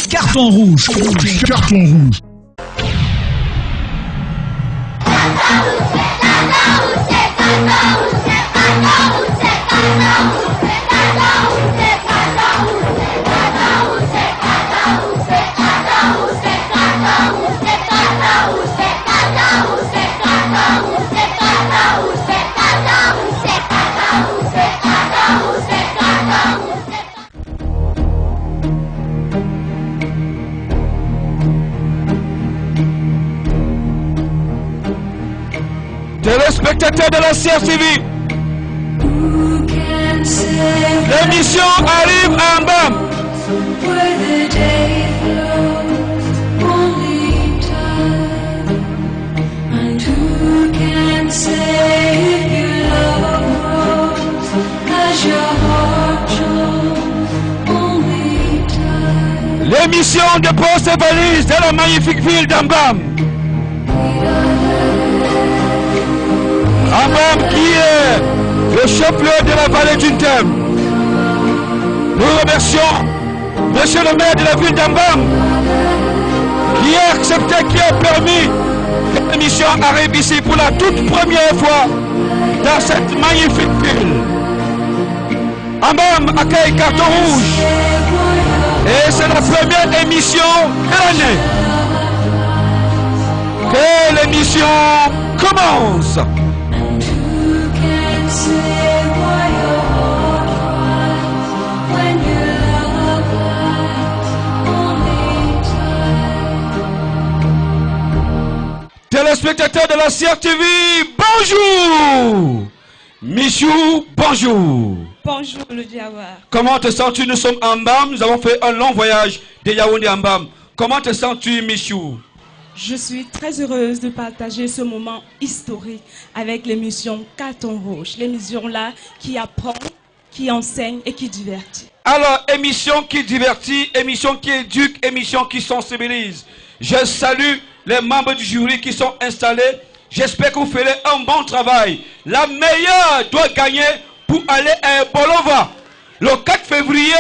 Carton rouge. Carton rouge. Téléspectateurs de la CRTV, l'émission arrive à Mbam. L'émission dépose ses valises dans la magnifique ville d'Ambam. Ambam qui est le chef-lieu de la vallée du Thème. Nous remercions monsieur le maire de la ville d'Ambam qui a accepté, qui a permis que l'émission arrive ici pour la toute première fois dans cette magnifique ville. Ambam accueille Carton Rouge et c'est la première émission de l'année. Que l'émission commence. Téléspectateurs de la CRTV, bonjour. Michou, bonjour. Bonjour le Diawar. Comment te sens-tu? Nous sommes en Mbam, nous avons fait un long voyage de Yaoundé à Mbam. Comment te sens-tu, Michou? Je suis très heureuse de partager ce moment historique avec l'émission Carton Rouge. L'émission là qui apprend, qui enseigne et qui divertit. Alors, émission qui divertit, émission qui éduque, émission qui sensibilise. Je salue les membres du jury qui sont installés. J'espère que vous ferez un bon travail. La meilleure doit gagner pour aller à Bolova le 4 février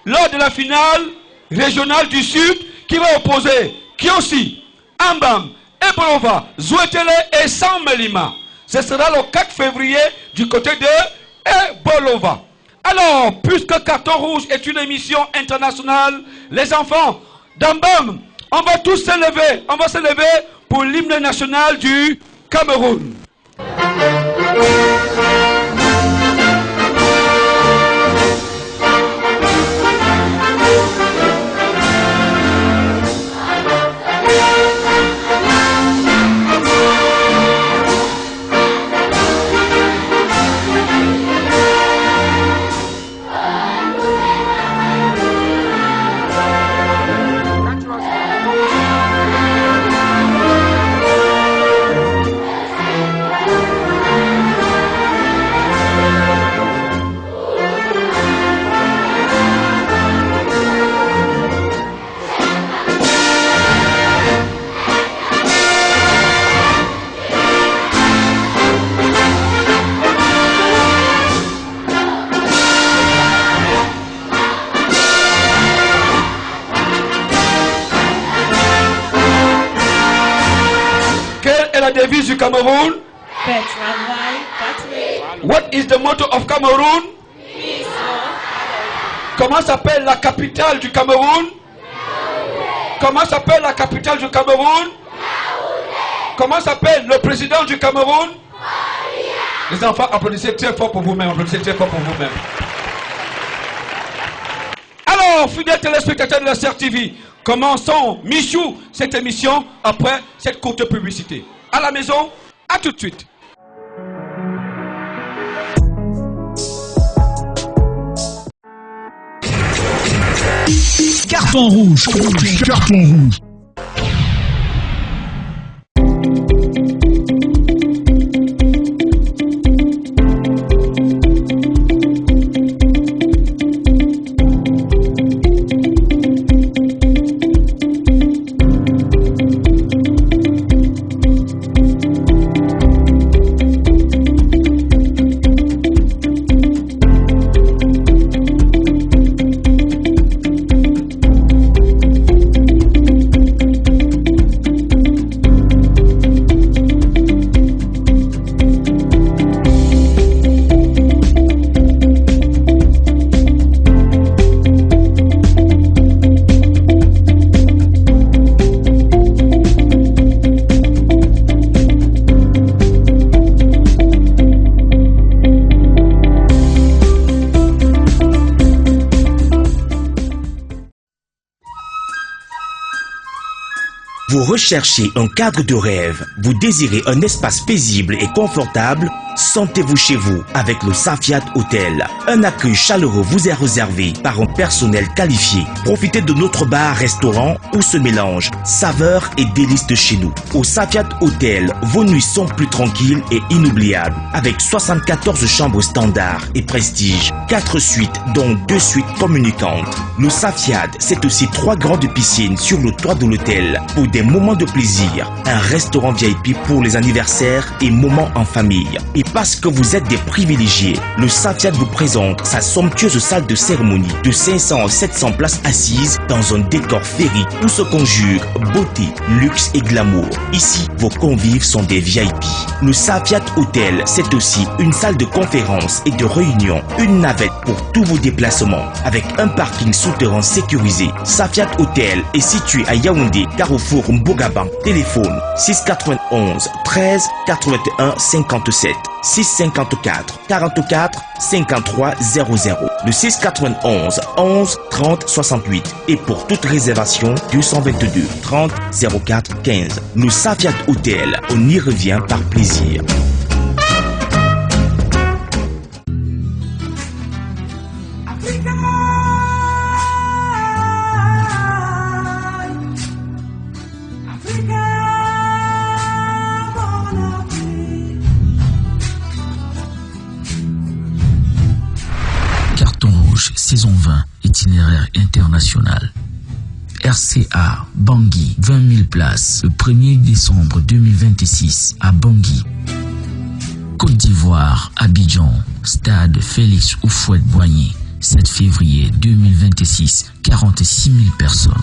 lors de la finale régionale du Sud qui va opposer Kiosi, Ambam, Bolova, Zouetele et Samelima. Ce sera le 4 février du côté de Bolova. Alors, puisque Carton Rouge est une émission internationale, les enfants d'Ambam, on va tous se lever. On va se lever pour l'hymne national du Cameroun. La devise du Cameroun? What is the motto of Cameroon? Comment s'appelle la capitale du Cameroun? Comment s'appelle la capitale du Cameroun? Comment s'appelle le président du Cameroun? Les enfants, applaudissez très fort pour vous-même. Applaudissez très fort pour vous-même. Alors, fidèles téléspectateurs de la CRTV, commençons, Michou, cette émission après cette courte publicité. À la maison, à tout de suite. Carton rouge. Carton rouge. Vous recherchez un cadre de rêve, vous désirez un espace paisible et confortable, sentez-vous chez vous avec le Safiat Hotel. Un accueil chaleureux vous est réservé par un personnel qualifié. Profitez de notre bar-restaurant où se mélangent saveurs et délices de chez nous. Au Safiat Hotel, vos nuits sont plus tranquilles et inoubliables avec 74 chambres standards et prestige, 4 suites dont 2 suites communicantes. Le Safiat, c'est aussi 3 grandes piscines sur le toit de l'hôtel pour des moments de plaisir, un restaurant VIP pour les anniversaires et moments en famille. Et parce que vous êtes des privilégiés, le Safiat vous présente sa somptueuse salle de cérémonie de 500 à 700 places assises dans un décor féerique où se conjuguent beauté, luxe et glamour. Ici, vos convives sont des VIP. Le Safiat Hotel, c'est aussi une salle de conférence et de réunion, une navette pour tous vos déplacements, avec un parking souterrain sécurisé. Safiat Hotel est situé à Yaoundé, Carrefour Mbogaban. Téléphone 691 13 81 57 654 44 53 00. Le 691 11 30 68. Et pour toute réservation 222 30 04 15. Le Safiat Hotel, on y revient par plaisir. Saison 20, itinéraire international. RCA, Bangui, 20 000 places, le 1er décembre 2026 à Bangui. Côte d'Ivoire, Abidjan, stade Félix Houphouët-Boigny, 7 février 2026, 46 000 personnes.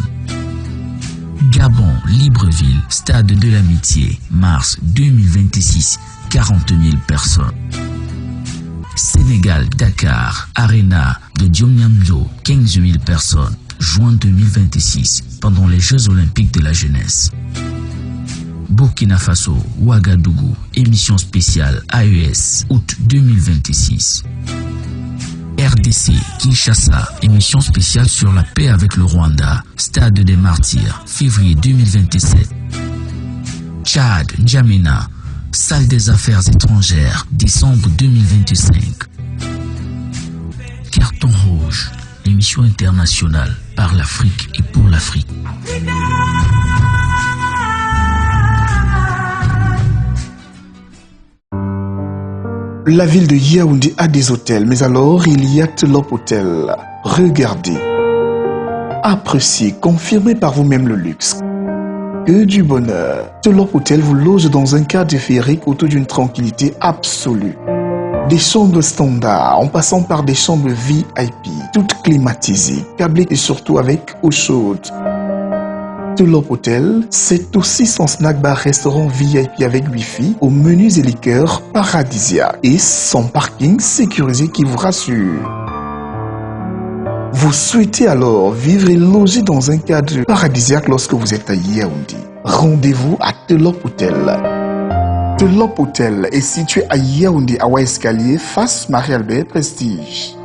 Gabon, Libreville, stade de l'Amitié, mars 2026, 40 000 personnes. Sénégal, Dakar, Arena de Diomniadio, 15 000 personnes, juin 2026, pendant les Jeux Olympiques de la Jeunesse. Burkina Faso, Ouagadougou, émission spéciale AES, août 2026. RDC, Kinshasa, émission spéciale sur la paix avec le Rwanda, Stade des Martyrs, février 2027. Tchad, N'Djamena, Salle des Affaires étrangères, décembre 2025. Carton rouge, émission internationale par l'Afrique et pour l'Afrique. La ville de Yaoundé a des hôtels, mais alors il y a Telop Hotel. Regardez, appréciez, confirmez par vous-même le luxe. Que du bonheur. Telop Hotel vous loge dans un cadre féerique autour d'une tranquillité absolue. Des chambres standards en passant par des chambres VIP, toutes climatisées, câblées et surtout avec eau chaude. Telop Hotel, c'est aussi son snack bar restaurant VIP avec Wi-Fi aux menus et liqueurs paradisiaques et son parking sécurisé qui vous rassure. Vous souhaitez alors vivre et loger dans un cadre paradisiaque lorsque vous êtes à Yaoundé. Rendez-vous à Telop Hotel. Telop Hotel est situé à Yaoundé, à Escalier, face Marie-Albert Prestige.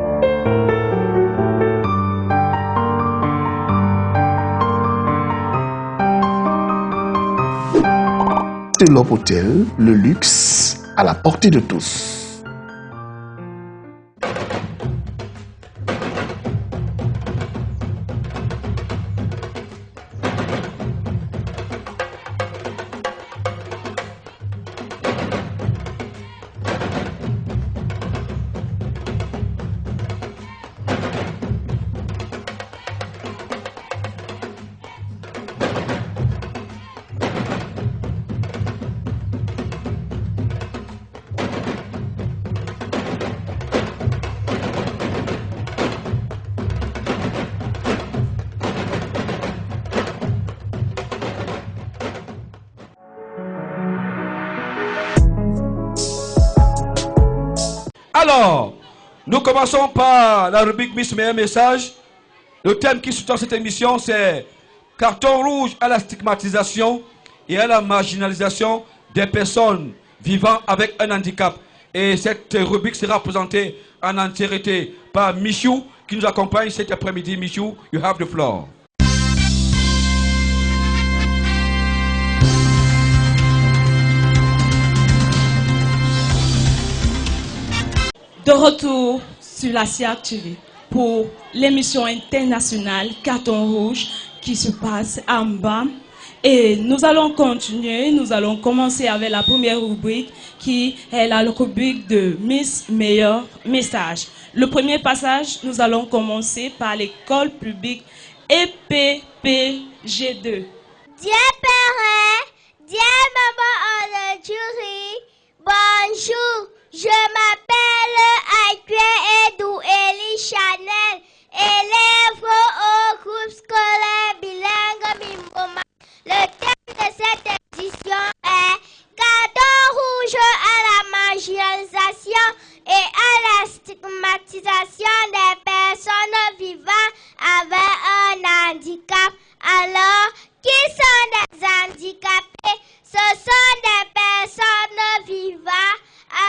Telop Hotel, le luxe à la portée de tous. Alors, nous commençons par la rubrique Miss Meilleur Message. Le thème qui sous-tend cette émission, c'est carton rouge à la stigmatisation et à la marginalisation des personnes vivant avec un handicap. Et cette rubrique sera présentée en entièreté par Michou, qui nous accompagne cet après-midi. Michou, you have the floor. De retour sur la SIAC TV pour l'émission internationale Carton Rouge qui se passe en bas. Et nous allons continuer, nous allons commencer avec la première rubrique qui est la rubrique de Miss Meilleur Message. Le premier passage, nous allons commencer par l'école publique EPPG2. Dear parents, dear member of the jury, bonjour, je m'appelle Aïkwe Edou Eli Chanel, élève au groupe scolaire bilingue Mimboma. Le thème de cette édition est Carton rouge à la marginalisation et à la stigmatisation des personnes vivant avec un handicap. Alors, qui sont des handicapés? Ce sont des personnes vivant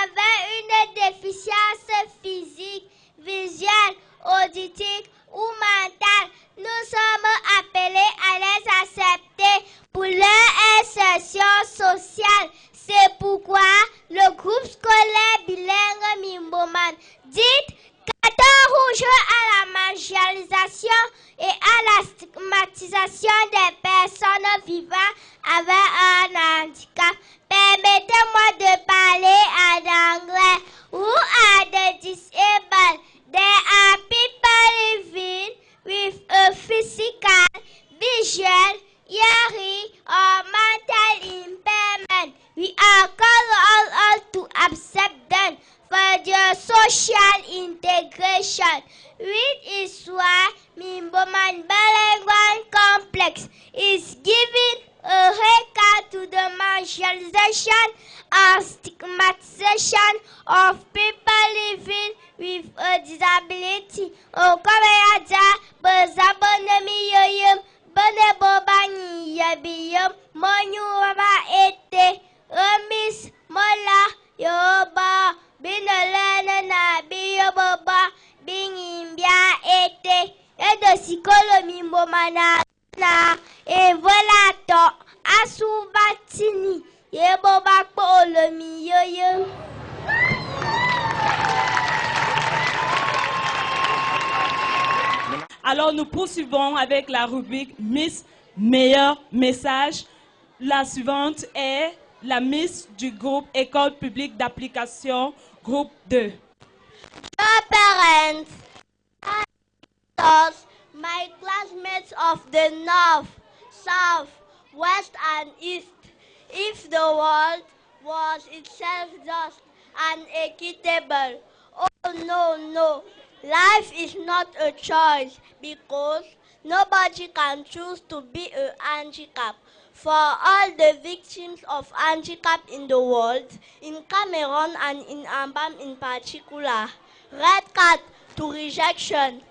avec une déficience physique, visuelle, auditive ou mentale. Nous sommes appelés à les accepter pour leur insertion sociale. C'est pourquoi le groupe scolaire bilingue Mimboman dit Carton rouge à la marginalisation et à la stigmatisation des personnes vivant avec un handicap. Permettez-moi de parler en anglais. Who are the disabled? They are people living with a physical, visual, hearing, or mental impairment. We are called all to accept them for their social integration, which is why Mimboman Bilingual Complex is giving a regard to the marginalization and stigmatization of people living with a disability. O Komeaja, Bezabonemi Yoyum, Bonebobani Yabiyum, Monyuama Ete, Omis, Mola, Yoba, Binolana na Biyoboba, Bingimbia Ete, et de Sikolo Mimbomana. Et voilà ton Asubatini Yebobakpo le milieu. Alors nous poursuivons avec la rubrique Miss Meilleur Message. La suivante est la Miss du groupe École publique d'application groupe 2. Dear parents, my classmates of the North, South, West and East, if the world was itself just and equitable, oh no, life is not a choice because nobody can choose to be a handicap. For all the victims of handicap in the world, in Cameroon and in Ambam in particular, red card to rejection,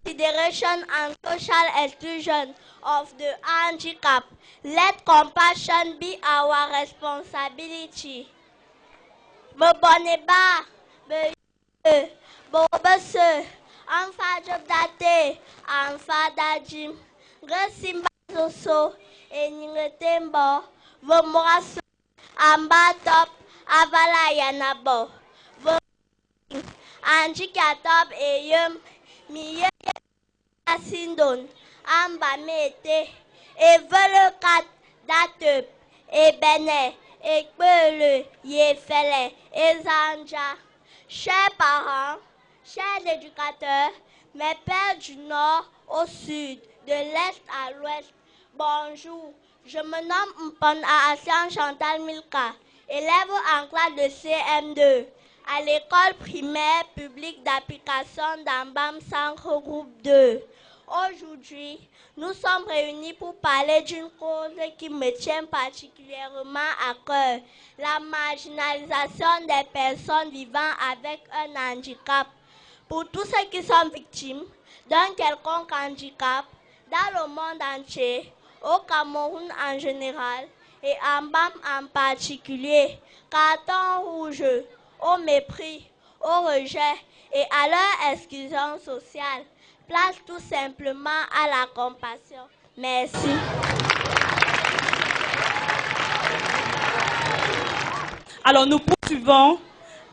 consideration and social exclusion of the handicap. Let compassion be our responsibility. Boboneba, Bobese, Anfajodate, Anfadajim, Gresimba Soso, Eningetembo, Vomoraso, Ambatop, Avalayanabo, Anjikatop, Eyum, Miye Sindon, Ambamete, Evelekat, Datep, Ebene, Ekbele, Yefele, Ezanja. Chers parents, chers éducateurs, mes pères du nord au sud, de l'est à l'ouest, bonjour. Je me nomme Mpona Asian Chantal Milka, élève en classe de CM2 à l'école primaire publique d'application d'Ambam Sankho groupe 2. Aujourd'hui, nous sommes réunis pour parler d'une cause qui me tient particulièrement à cœur, la marginalisation des personnes vivant avec un handicap. Pour tous ceux qui sont victimes d'un quelconque handicap, dans le monde entier, au Cameroun en général et en Bam en particulier, carton rouge au mépris, au rejet et à leur exclusion sociale. Place tout simplement à la compassion. Merci. Alors nous poursuivons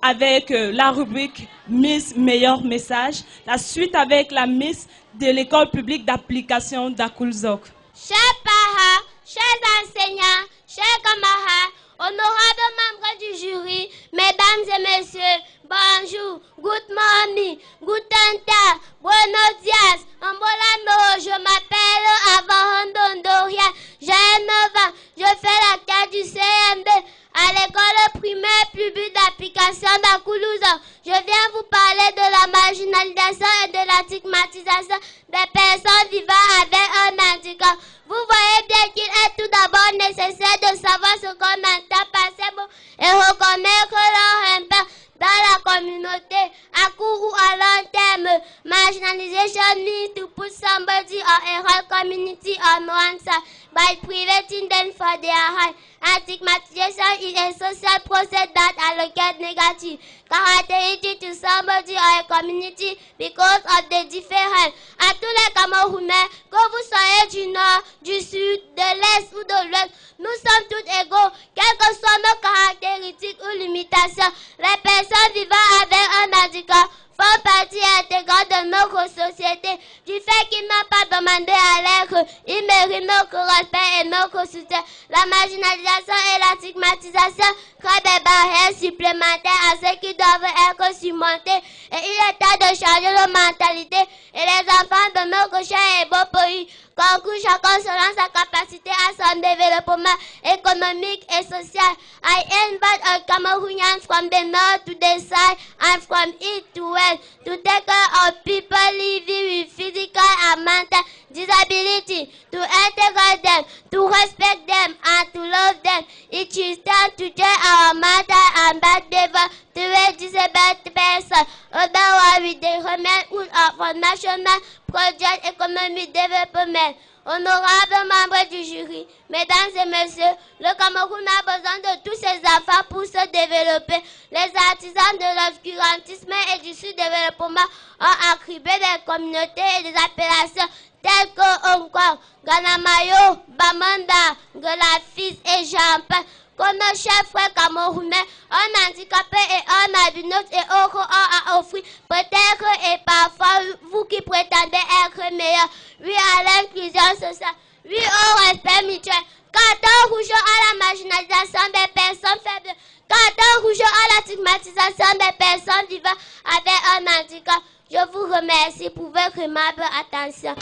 avec la rubrique Miss Meilleur Message. La suite avec la Miss de l'école publique d'application d'Akulzok. Chers parents, chers enseignants, chers camarades, honorables membres du jury, mesdames et messieurs, bonjour, good morning, guten tag, buenos dias, ambolano, je m'appelle Avahondo Doria, j'ai 9 ans, je fais la classe du CM2 à l'école primaire publique d'application d'Akulzok. Je viens vous parler de la marginalisation et de la stigmatisation des personnes vivant avec un handicap. Vous voyez bien qu'il est tout d'abord nécessaire de savoir ce qu'on entend par ces mots et reconnaître leur impact dans la communauté à court ou à long terme. Marginalization means to put somebody or a whole community on one side by preventing them for their height. And stigmatization is a social process that allocates negative characteristics to somebody or a community because of the difference. À tous les Camerounais, que vous soyez du nord, du sud, de l'est ou de l'ouest, nous sommes tous égaux, quelles que soient nos caractéristiques ou limitations. Les personnes vivant avec un handicap font partie intégrante de notre société. Du fait qu'ils n'ont pas demandé à l'être, ils méritent notre respect et notre soutien. La marginalisation et la stigmatisation créent des barrières supplémentaires à ceux qui doivent être surmontés. Et il est temps de changer de mentalité. Et les enfants de notre cher et beau pays concourent chacun selon sa capacité à son développement économique et social. I invite all Cameroonians from the north to the south and from east to west to take care of people living with physical and mental disability, to integrate them, to respect them and to love them. It is time to join our mother and back devil to a disabled person. Otherwise, we remain of our national project economic development. Honorables membres du jury, mesdames et messieurs, le Cameroun a besoin de tous ses enfants pour se développer. Les artisans de l'obscurantisme et du sous-développement ont attribué des communautés et des appellations telles que Hongkong, Ganamayo, Bamanda, Gelafis et Jampan. Que nos chers frères camerounais, un handicapé et un albinos et autres ont à offrir, peut-être et parfois vous qui prétendez être meilleurs. Oui à l'inclusion sociale, oui au respect mutuel. Carton rouge à la marginalisation des personnes faibles. Carton rouge à la stigmatisation des personnes vivant avec un handicap. Je vous remercie pour votre aimable attention.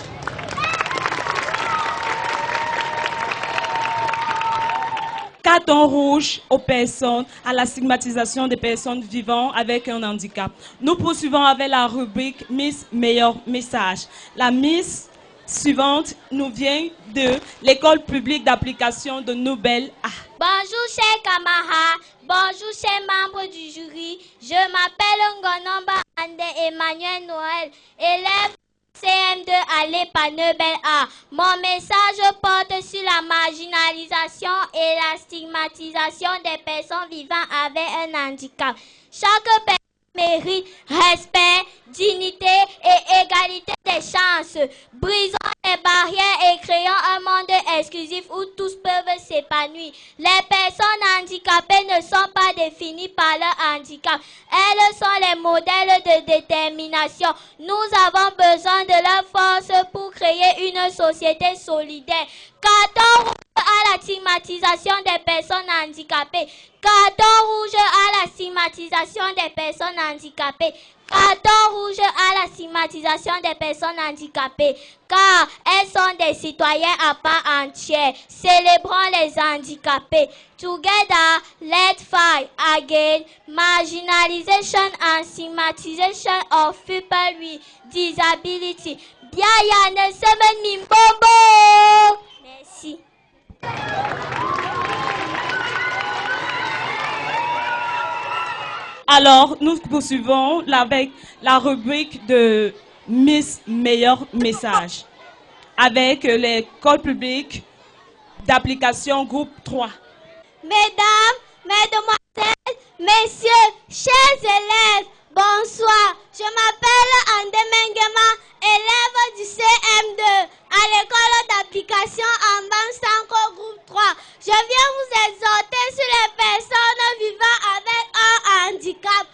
Carton rouge aux personnes, à la stigmatisation des personnes vivant avec un handicap. Nous poursuivons avec la rubrique Miss Meilleur Message. La Miss suivante nous vient de l'école publique d'application de Nouvelle A. Bonjour chers camarades, bonjour chers membres du jury. Je m'appelle Ngonomba Ande Emmanuel Noël, élève CM2 à l'Épanebel A. Mon message porte sur la marginalisation et la stigmatisation des personnes vivant avec un handicap. Chaque personne mérite respect, dignité et égalité des chances. Brisons les barrières et créons un monde exclusif où tous peuvent s'épanouir. Les personnes handicapées ne sont pas définies par leur handicap. Elles sont les modèles de détermination. Nous avons besoin de leur force pour créer une société solidaire. Carton rouge à la stigmatisation des personnes handicapées. Carton rouge à la stigmatisation des personnes handicapées. Carton rouge à la stigmatisation des personnes handicapées, car elles sont des citoyens à part entière. Célébrons les handicapés. Together, let's fight against marginalization and stigmatization of people with disability. Biaya ne semen mimbombo. Merci. Alors, nous poursuivons avec la rubrique de Miss Meilleur Message avec l'école publique d'application groupe 3. Mesdames, mesdemoiselles, messieurs, chers élèves, bonsoir. Je m'appelle Ande Mengema, élève du CM2 à l'école d'application en Bansanko groupe 3. Je viens vous exhorter sur les personnes vivant avec un handicap.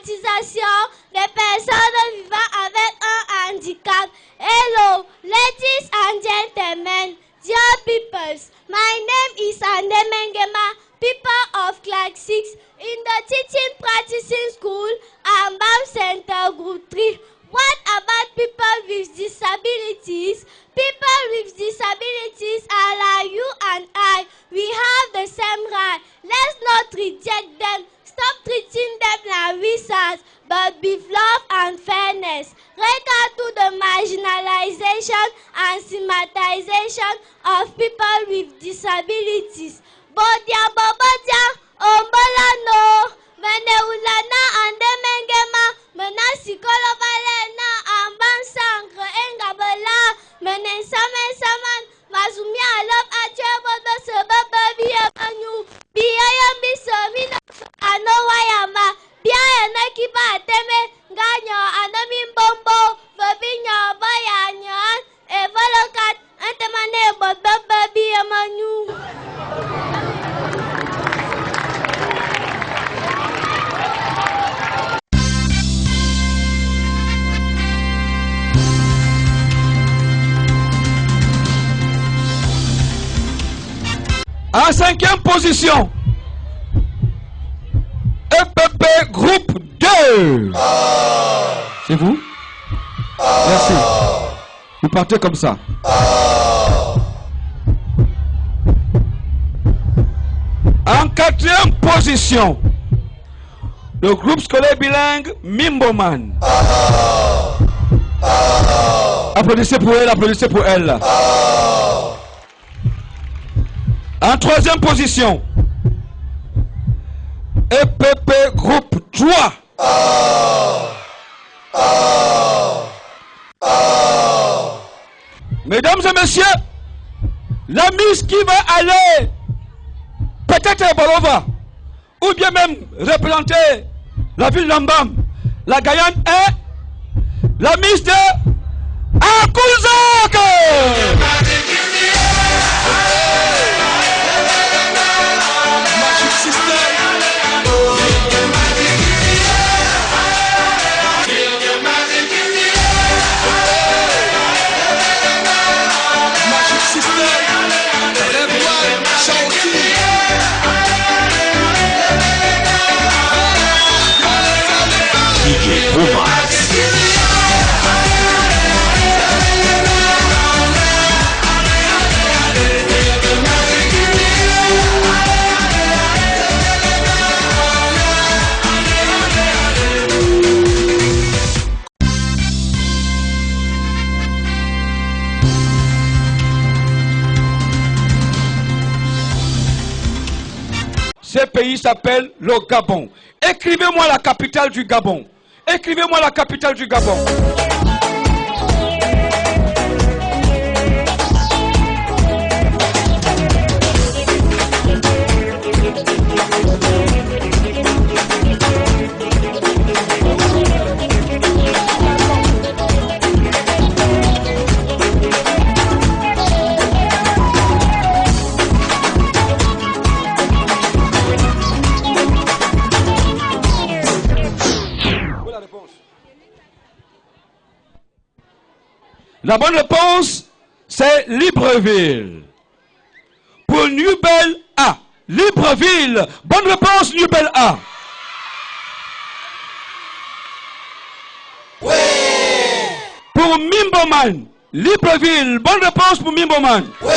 conscientisation des personnes vivant avec un handicap. Hello, ladies and gentlemen, dear peoples. My name is Andemengema, people of Class 6 in the Teaching Practicing School, Ambam Center Group 3. What about people with disabilities? People with disabilities are like you and I. We have the same right. Let's not reject them. Stop treating them like wizards, but with love and fairness. Regard to the marginalization and stigmatization of people with disabilities. Bodia bobodia, ombolano, meneulana andemengema, menasikolo valena, amban sangre engabela, menensame saman, mazumia alop achebodo sebaba biyakanyu, biyayambi somino, anowayama, biyayana kiba ateme, ganyo anamimbombo, babinyo bayanyan, evalokat, antemane bodoba biyamanyu. En 5e position, EPP groupe 2. C'est vous? Merci. Vous partez comme ça. En 4e position, le groupe scolaire bilingue Mimboman. Applaudissez pour elle, applaudissez pour elle. En 3e position, EPP groupe 3. Mesdames et messieurs, la Miss qui va aller peut-être à Bolova, ou bien même représenter la ville d'Ambam, la Guyane est la Miss de Akouzak. Ce pays s'appelle le Gabon. Écrivez-moi la capitale du Gabon. Écrivez-moi la capitale du Gabon. La bonne réponse, c'est Libreville. Pour Nubel A. Libreville. Bonne réponse, Nubel A. Oui. Pour Mimboman. Libreville. Bonne réponse pour Mimboman. Oui.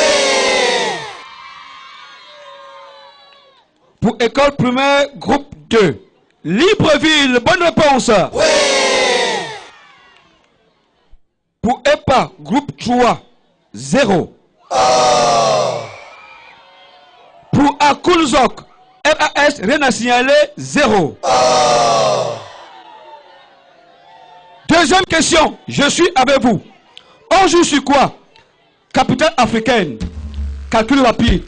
Pour école primaire, groupe 2. Libreville. Bonne réponse. Oui. Pour EPA, groupe 3, 0. Pour Akoulzok, RAS, rien à signaler, 0. Deuxième question, je suis avec vous. On joue sur quoi? Capitale africaine, calcul rapide,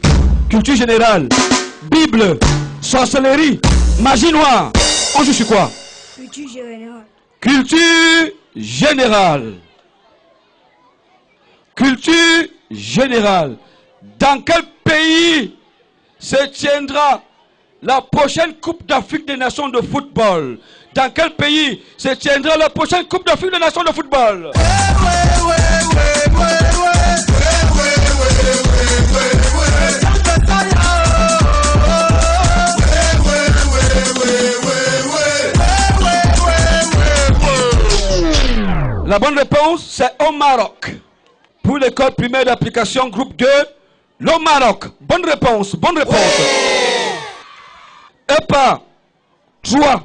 culture générale, Bible, sorcellerie, magie noire. On joue sur quoi? Culture générale. Culture générale. Culture générale. Dans quel pays se tiendra la prochaine Coupe d'Afrique des Nations de football? Dans quel pays se tiendra la prochaine Coupe d'Afrique des Nations de football? La bonne réponse, c'est au Maroc. Pour l'école primaire d'application groupe 2, le Maroc. Bonne réponse, bonne réponse. EPA 3,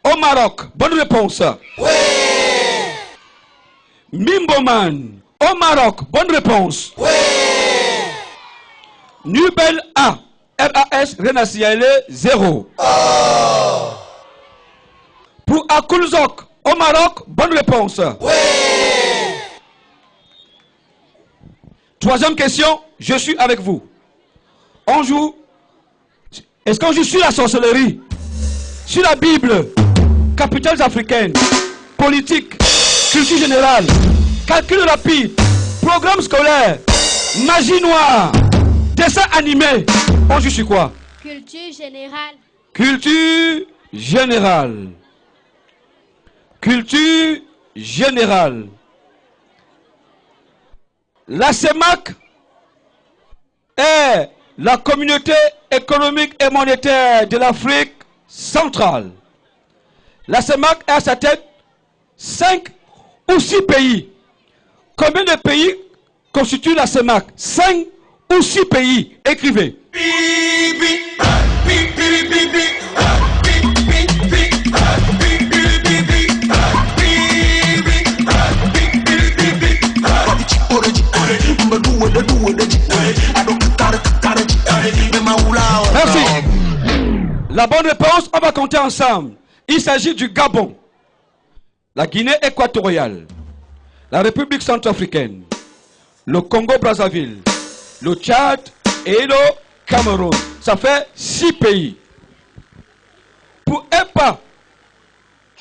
au Maroc. Bonne réponse. Mimboman, au Maroc. Bonne réponse. Nubel A, RAS, Renaciale 0. Pour Akulzok, au Maroc, bonne réponse. Troisième question, je suis avec vous. On joue. Est-ce qu'on joue sur la sorcellerie, sur la Bible, capitales africaines, politique, culture générale, calcul rapide, programme scolaire, magie noire, dessin animé? On joue sur quoi? Culture générale. Culture générale. Culture générale. La CEMAC est la communauté économique et monétaire de l'Afrique centrale. La CEMAC est à sa tête 5 ou 6 pays. Combien de pays constituent la CEMAC? 5 ou 6 pays. Écrivez. Merci. La bonne réponse, on va compter ensemble. Il s'agit du Gabon, la Guinée équatoriale, la République centrafricaine, le Congo-Brazzaville, le Tchad et le Cameroun. Ça fait 6 pays. Pour EPA,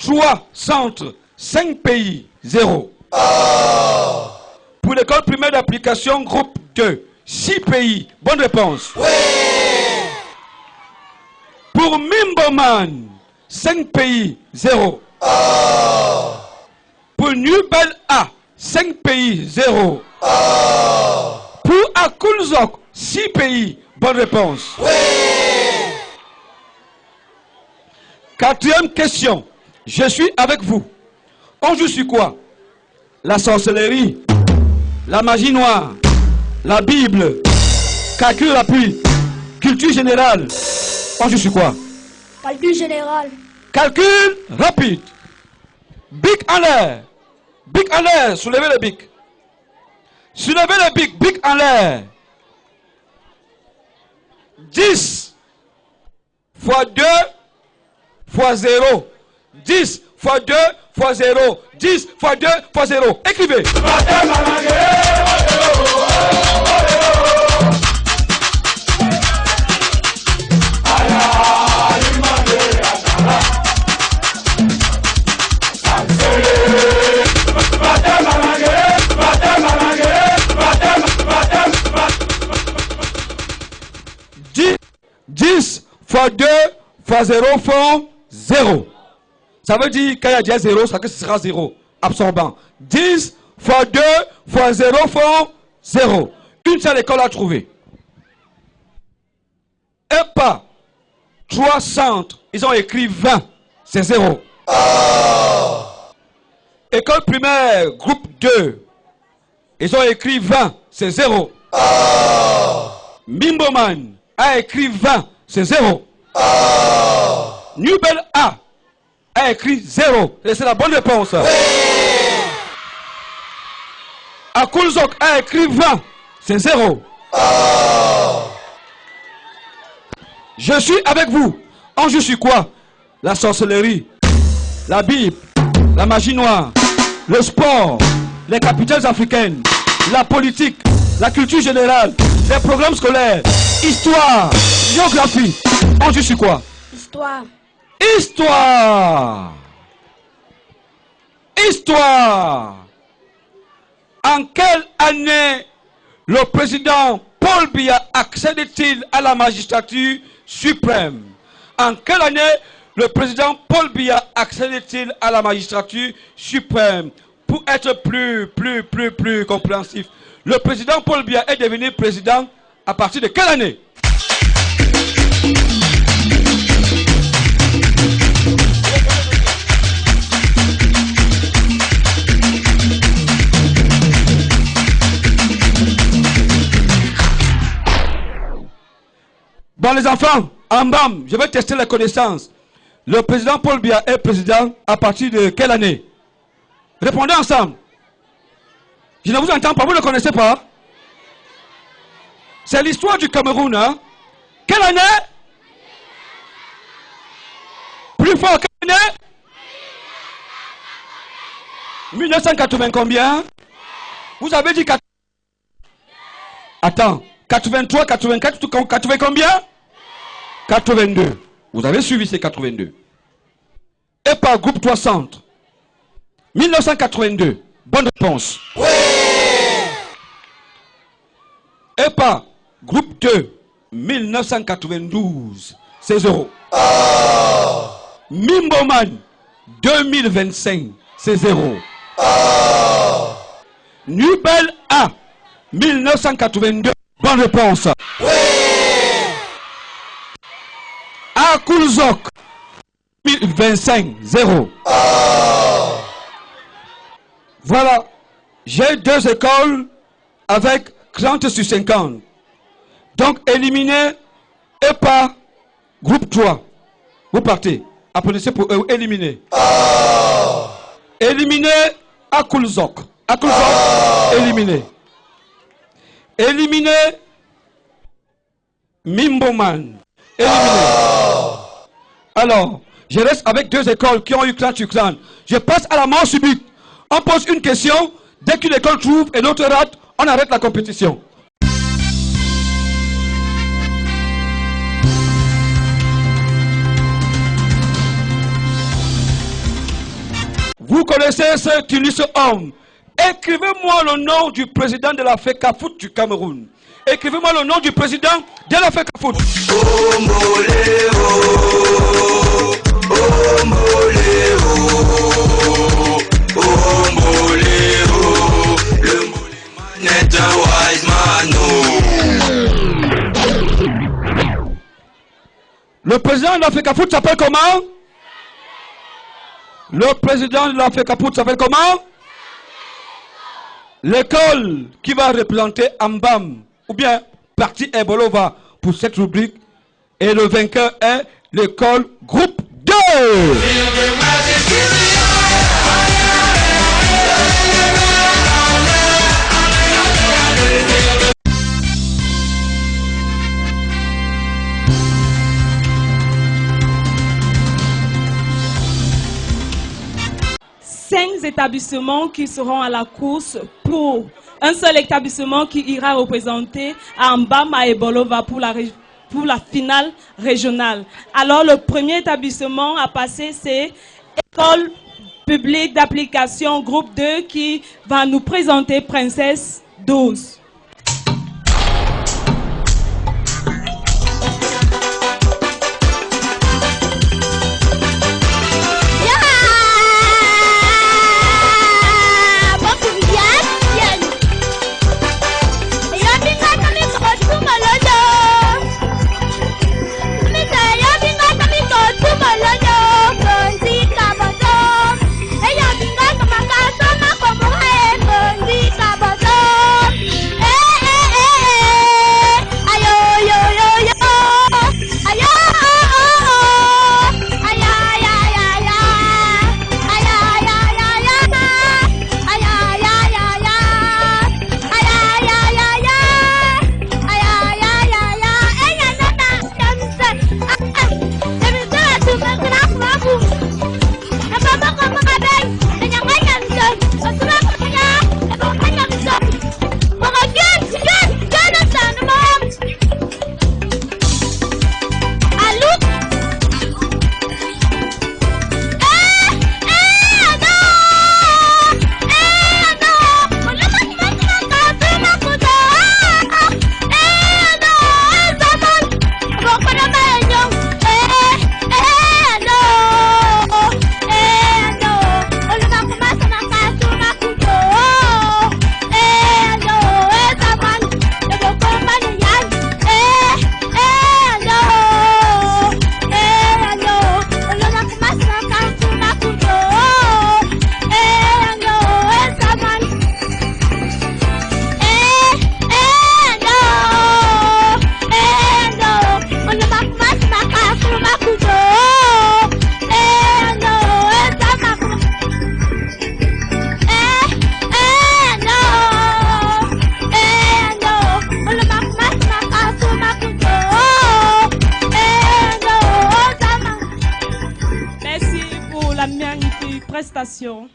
3 centres, 5 pays, 0. Pour l'école primaire d'application groupe 2, 6 pays. Bonne réponse. Pour Mimboman, 5 pays, 0. Pour Nubel A, 5 pays, 0. Pour Akulzok, 6 pays. Bonne réponse. Quatrième question. Je suis avec vous. On joue sur quoi? La sorcellerie, la magie noire, la Bible, calcul rapide, culture générale. On joue sur quoi? Calcul général. Calcul rapide. Bic en l'air. Bic en l'air. Soulevez le bic. Soulevez le bic. Bic en l'air. 10 fois 2 fois 0. 10 fois 2 fois 0. 10 fois 2 fois 0. Écrivez. Fois 2 fois 0 font 0. Ça veut dire quand il y a déjà 0, ça que ce sera 0. Absorbant. 10 fois 2 fois 0 font 0. Une seule école à trouver. EPA, 3 centres, ils ont écrit 20. C'est 0. École primaire, groupe 2, ils ont écrit 20. C'est 0. Mimboman a écrit 20. C'est 0. Nubel A écrit 0. Et c'est la bonne réponse. Akulzok a écrit 20. C'est 0. Je suis avec vous. On joue sur quoi? La sorcellerie, la Bible, la magie noire, le sport, les capitales africaines, la politique, la culture générale, les programmes scolaires, histoire, géographie. On joue sur quoi? Histoire. Histoire. Histoire. En quelle année le président Paul Biya accède-t-il à la magistrature suprême? En quelle année le président Paul Biya accédait-il à la magistrature suprême? Pour être plus compréhensif, le président Paul Biya est devenu président à partir de quelle année? Bon les enfants, en bam, je vais tester les connaissances. Le président Paul Biya est président à partir de quelle année? Répondez ensemble. Je ne vous entends pas, vous ne le connaissez pas? C'est l'histoire du Cameroun, hein? Quelle année? Plus fort, quelle année? 1980 combien? Vous avez dit 80. Attends, 83, 84, 80 combien? 82. Vous avez suivi ces 82. Et par groupe 3 centres. 1982. Bonne réponse. Oui. Et par groupe 2. 1992. C'est 0. Oh. Mimboman. 2025. C'est 0. Oh. Nubel A. 1982. Bonne réponse. Oui. Akulzok 2025, 0. Oh. Voilà, j'ai 2 écoles avec 30 sur 50. Donc éliminé et pas groupe 3. Vous partez. Applaudissez pour eux. Éliminé. Oh. Éliminé Akulzok. Akulzok, éliminé. Éliminé Mimboman. Éliminé. Oh. Alors, je reste avec 2 écoles qui ont eu clan sur clan. Je passe à la mort subite. On pose une question, dès qu'une école trouve et l'autre rate, on arrête la compétition. Vous connaissez ce illustre homme. Écrivez-moi le nom du président de la FECAFOOT du Cameroun. Écrivez-moi le nom du président de la FECAFOOT. Le président de la FECAFOOT s'appelle comment? Le président de la FECAFOOT s'appelle comment? L'école qui va représenter Ambam, ou bien Parti Ebolova pour cette rubrique, et le vainqueur est l'école groupe 2. Cinq établissements qui seront à la course pour un seul établissement qui ira représenter Ambam à Ebolova pour la finale régionale. Alors le premier établissement à passer, c'est École publique d'application groupe 2 qui va nous présenter Princesse 12. la magnifique prestation.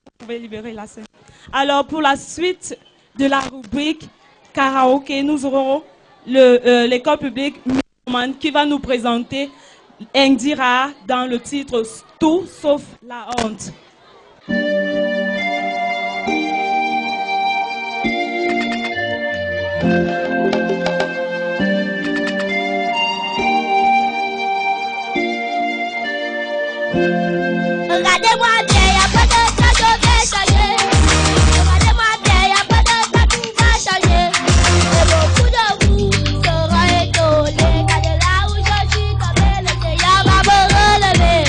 Vous pouvez libérer la scène. Alors, pour la suite de la rubrique karaoké, nous aurons l'école publique qui va nous présenter Indira dans le titre Tout sauf la honte. Regardez-moi bien, y'a pas de cas, je vais changer. Regardez-moi bien, y'a pas de cas, tout va changer. Et beaucoup de vous seront étonnés. Regardez là où je suis tombé, le Seigneur va me relever.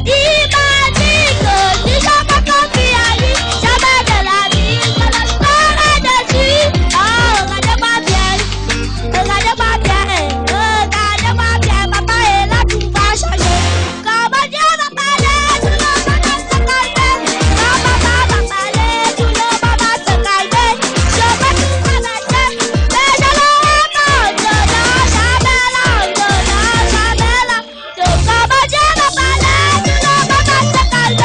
Il m'a dit que si je me confie à lui, jamais de la vie, je le ferai dessus. Oh, regardez-moi bien, regardez-moi bien, regardez-moi bien, papa est là, tout va changer. Comment Dieu va parler, tout le monde va se calmer. Quand papa va parler, tout le monde va se calmer. Je vais tout arrêter, mais je le raconte, jamais là, jamais là. Donc comment Dieu va parler, tout le monde va se calmer.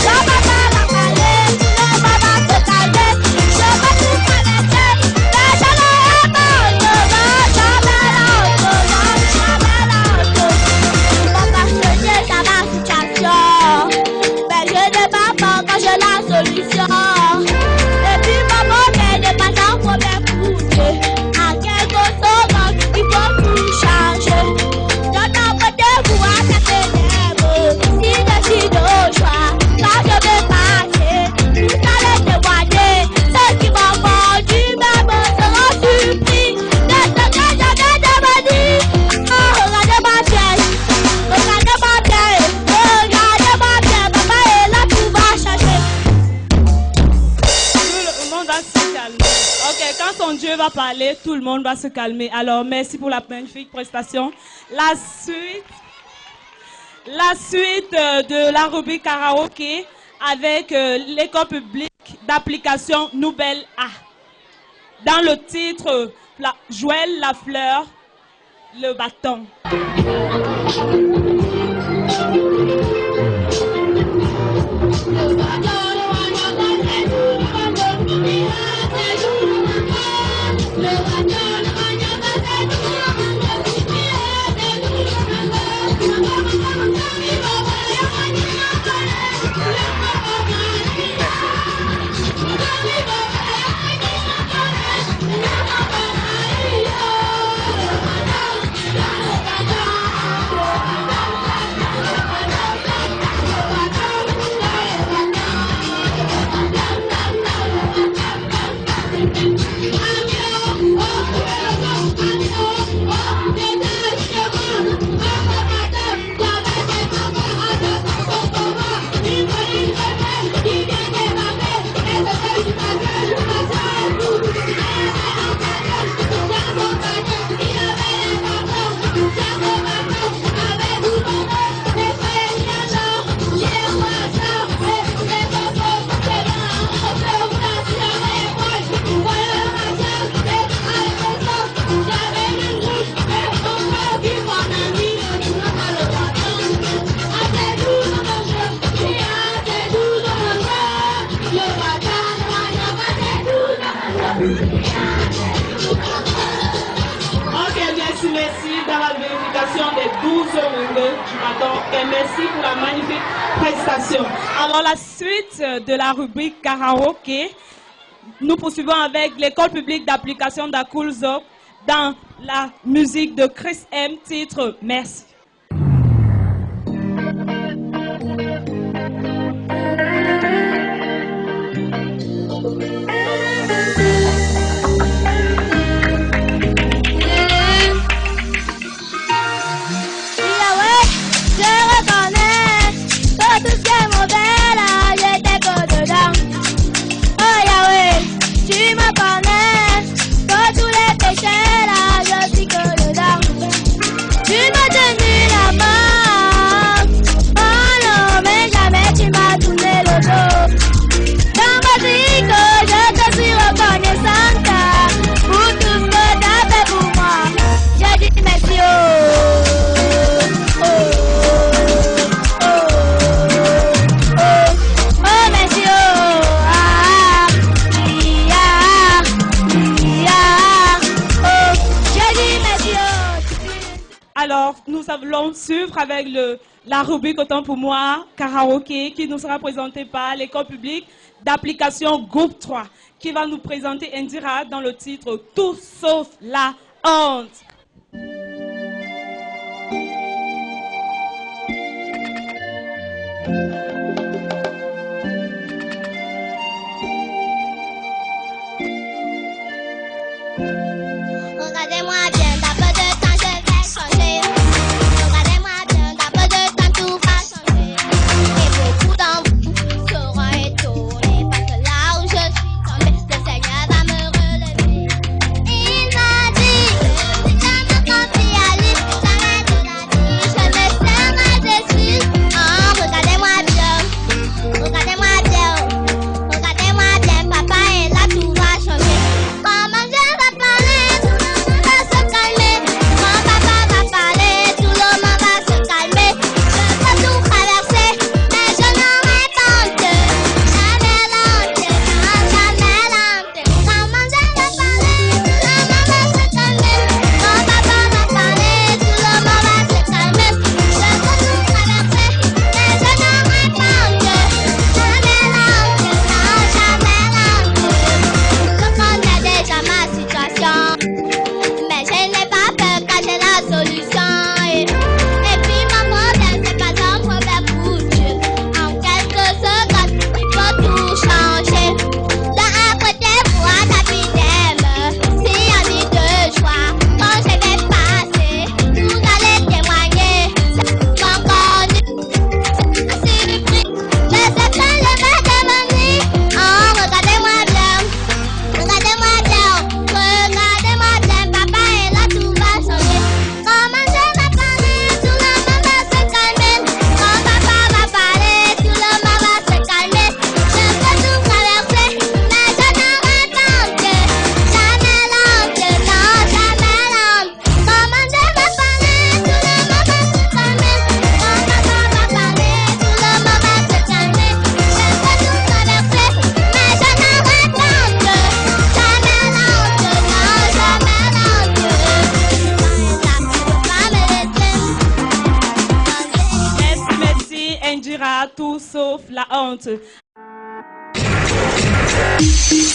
Quand papa va parler, tout le monde va se calmer. Je vais tout arrêter, mais je le raconte, jamais là, papa, je sais ça ma situation, mais je n'ai pas peur quand j'ai la solution. Et puis maman, mais n'est pas un problème pour Dieu. À quelques secondes, il faut tout changer. Donne un peu de vous à ta ténèbre. Si décide au choix, quand je vais passer, vous allez témoigner. Ceux qui m'ont vendu même seront surpris de ce que je vais devenir. Oh, regardez-moi bien, regardez-moi bien, regardez-moi bien, papa est là, tout va changer. Tout le monde va se calmer. Ok, quand son Dieu va parler, tout le monde va se calmer. Alors, merci pour la magnifique prestation. La suite de la rubrique karaoké avec l'école publique d'application Nouvelle A. Dans le titre, Joël Lafleur, le bâton. Ok, merci dans la vérification des 12 minutes du matin et merci pour la magnifique prestation. Alors la suite de la rubrique karaoké, nous poursuivons avec l'école publique d'application d'Akulzok dans la musique de Chris M, titre Merci. Tout ce qui est mauvais là, j'étais que dedans. Oh Yahweh, tu me connais. Que tous les péchés là, je suis que dedans. Tu me tenais. allons suivre avec la rubrique Autant pour moi, karaoké, qui nous sera présentée par l'école publique d'application Groupe 3, qui va nous présenter Indira dans le titre Tout sauf la honte. Regardez-moi bien, d'un peu de temps je vais changer. Regardez-moi bien, d'un peu de temps tout va changer. Et beaucoup d'entre vous seront étonnés parce que là où je suis tombée, le Seigneur va me relever. Il m'a dit que si je me confie à lui, jamais de la vie je ne serai déçu. Oh, regardez-moi bien, papa est là, tout va changer. Comment je vais parler? Tout sauf la honte.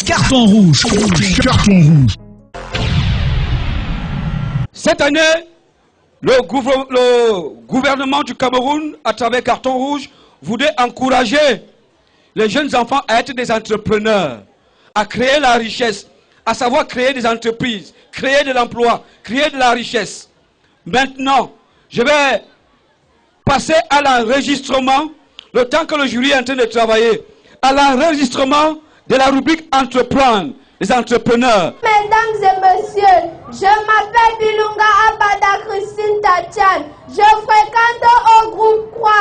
Carton rouge. Carton rouge. Cette année, le gouvernement du Cameroun, à travers Carton rouge, voudrait encourager les jeunes enfants à être des entrepreneurs, à créer la richesse, à savoir créer des entreprises, créer de l'emploi, créer de la richesse. Maintenant, je vais passer à l'enregistrement, le temps que le jury est en train de travailler, à l'enregistrement de la rubrique Entreprendre, les entrepreneurs. Mesdames et messieurs, je m'appelle Bilunga Abada Christine Tatiane. Je fréquente au groupe 3.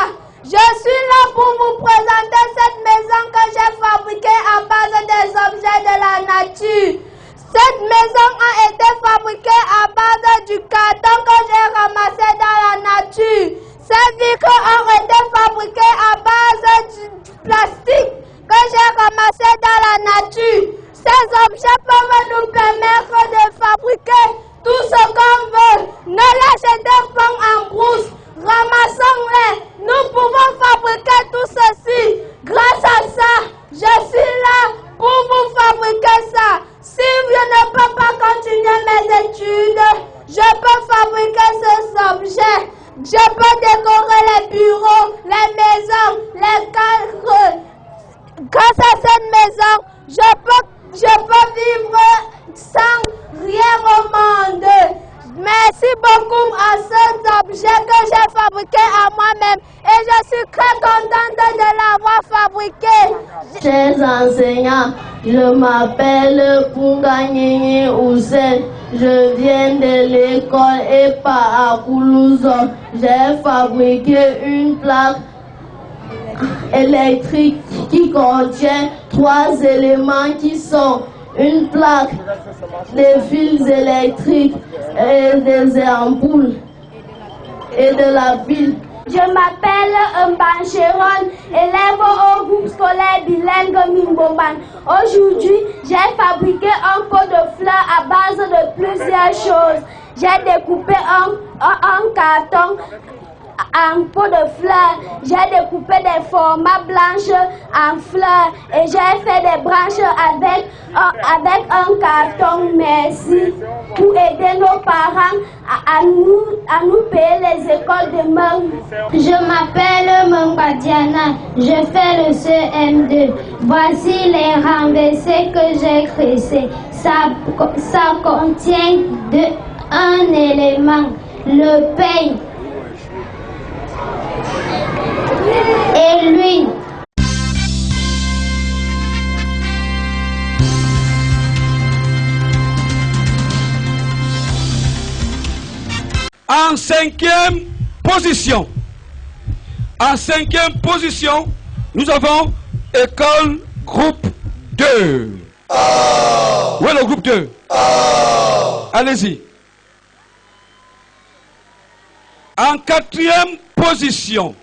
Je suis là pour vous présenter cette maison que j'ai fabriquée à base des objets de la nature. Cette maison a été fabriquée à base du carton que j'ai ramassé dans la nature. Ces vitres ont été fabriquées à base du plastique que j'ai ramassé dans la nature. Ces objets peuvent nous permettre de fabriquer tout ce qu'on veut. Ne les jetez pas en brousse, ramassons-les. Nous pouvons fabriquer tout ceci. Grâce à ça, je suis là pour vous fabriquer ça. Si je ne peux pas continuer mes études, je peux fabriquer ces objets. Je peux décorer les bureaux, les maisons, les cadres. Grâce à cette maison, je peux vivre sans rien au monde. Merci beaucoup à cet objet que j'ai fabriqué à moi-même et je suis très contente de l'avoir fabriqué. Chers enseignants, je m'appelle Punganyini Hussein. Je viens de l'école EPA à Koulouzo. J'ai fabriqué une plaque électrique qui contient 3 éléments qui sont une plaque, des fils électriques et des ampoules et de la pile. Je m'appelle Mbancheron, élève au groupe scolaire bilingue Mimboman. Aujourd'hui, j'ai fabriqué un pot de fleurs à base de plusieurs choses. J'ai découpé un un carton en pot de fleurs. J'ai découpé des formats blanches en fleurs et j'ai fait des branches avec un carton. Merci pour aider nos parents à nous payer les écoles de Mung. Je m'appelle Mungba Diana, je fais le CM2. Voici les renversés que j'ai créés. Ça contient un élément, le pain et l'huile. En cinquième position, nous avons école groupe 2. Où est le groupe 2? Allez-y. En quatrième position,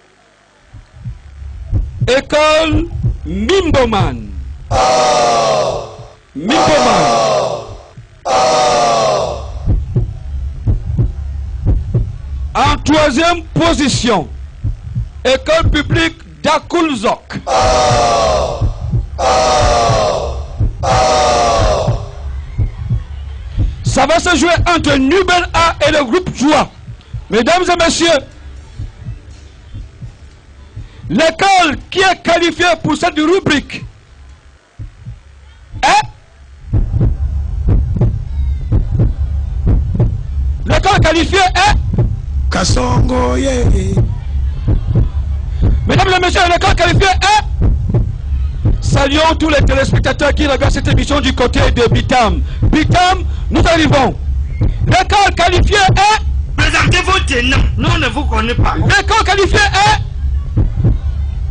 école Mimboman. En troisième position, école publique d'Akulzok. Ça va se jouer entre Nubel A et le groupe Joie. Mesdames et messieurs, l'école qui est qualifiée pour cette rubrique est l'école qualifiée est Kasongo, yeah. Mesdames et messieurs, l'école qualifiée est. Saluons tous les téléspectateurs qui regardent cette émission du côté de Bitam. Bitam, nous arrivons. L'école qualifiée est. Présentez vos tenants, nous on ne vous connaît pas. L'école qualifiée est.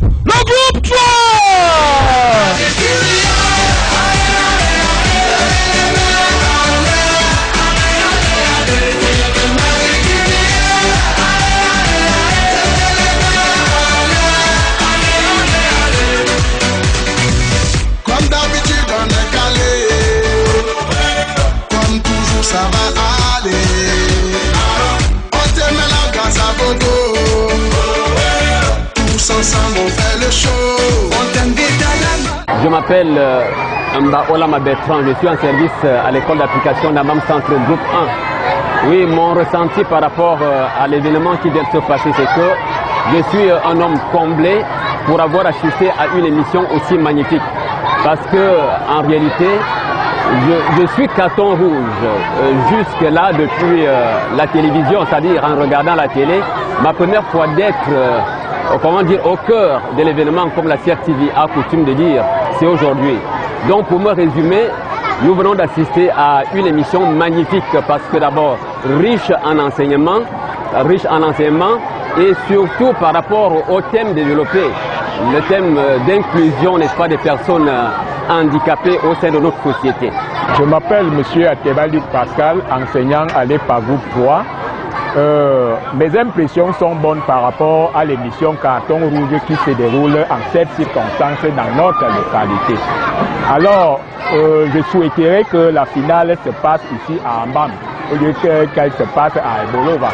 Le groupe 3. Comme d'habitude on est calé. Comme toujours ça va aller. On te met la grâce à Bobo. Tous ensemble on fait le show. On t'invite à la. Je m'appelle Mba Olama Bertrand, je suis en service à l'école d'application d'Amam Centre Groupe 1. Oui, mon ressenti par rapport à l'événement qui vient de se passer, c'est que je suis un homme comblé pour avoir assisté à une émission aussi magnifique. Parce que, en réalité, je suis carton rouge. Jusque-là, depuis la télévision, c'est-à-dire en regardant la télé, ma première fois d'être comment dire, au cœur de l'événement, comme la CRTV a coutume de dire, c'est aujourd'hui. Donc, pour me résumer, nous venons d'assister à une émission magnifique parce que d'abord, riche en enseignement et surtout par rapport au thème développé, le thème d'inclusion, n'est-ce pas, des personnes handicapées au sein de notre société. Je m'appelle M. Atebali Pascal, enseignant à l'EPA Groupe 3. Mes impressions sont bonnes par rapport à l'émission Carton Rouge qui se déroule en cette circonstance dans notre localité. Alors, je souhaiterais que la finale se passe ici à Ambam, au lieu qu'elle se passe à Ebolova,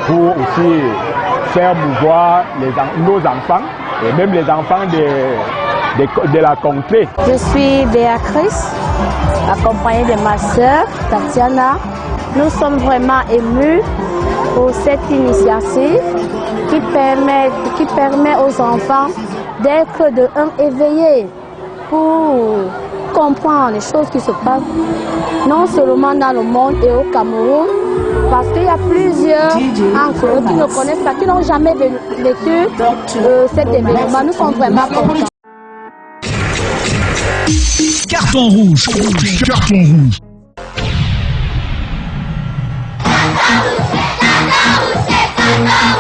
pour aussi faire mouvoir nos enfants et même les enfants de la contrée. Je suis Béatrice, accompagnée de ma sœur Tatiana. Nous sommes vraiment émus pour cette initiative qui permet aux enfants d'être éveillés pour comprendre les choses qui se passent non seulement dans le monde et au Cameroun, parce qu'il y a plusieurs encore qui ne connaissent pas, qui n'ont jamais vécu cet événement. Nous sommes vraiment contents. Carton rouge. Carton rouge. C'est